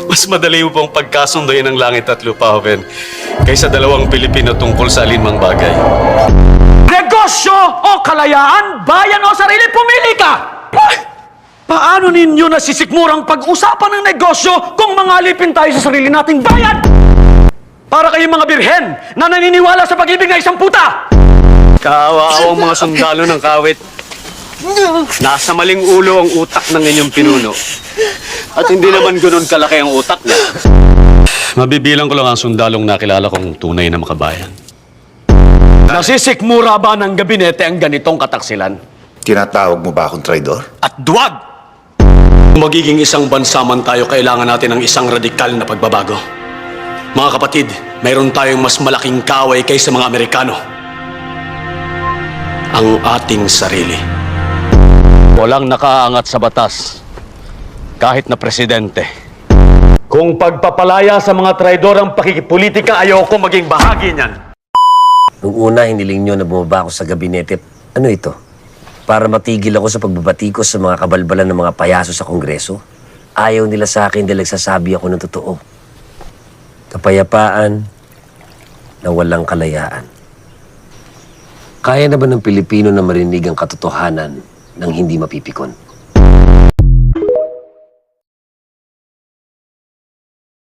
Mas madali upang pagkasundoyin ng langit at lupa, Hoven, kaysa dalawang Pilipino tungkol sa alinmang bagay. Negosyo o kalayaan, bayan o sarili, pumili ka! Paano ninyo nasisikmurang pag-usapan ng negosyo kung mangalipin tayo sa sarili nating bayan? Para kayong mga birhen na naniniwala sa pag-ibig na isang puta! Kaawa-awang mga sundalo ng kawit. Nasa maling ulo ang utak ng inyong pinuno. At hindi naman ganoon kalaki ang utak niya. Mabibilang ko lang ang sundalong nakilala kong tunay na makabayan. Nasisikmura ba ng gabinete ang ganitong kataksilan? Tinatawag mo ba akong traidor? At duwag! Kung magiging isang bansa man tayo, kailangan natin ng isang radikal na pagbabago. Mga kapatid, mayroon tayong mas malaking kaaway kaysa mga Amerikano. Ang ating sarili. Walang nakaangat sa batas, kahit na presidente. Kung pagpapalaya sa mga traidor ang pakikipolitika, ayoko maging bahagi niyan. Nung una, hiniling nyo na bumaba ako sa gabinete. Ano ito? Para matigil ako sa pagbabatikos sa mga kabalbalan ng mga payaso sa Kongreso? Ayaw nila sa akin dahil nagsasabi ako ng totoo. Kapayapaan na walang kalayaan. Kaya na ba ng Pilipino na marinig ang katotohanan ng hindi mapipikon?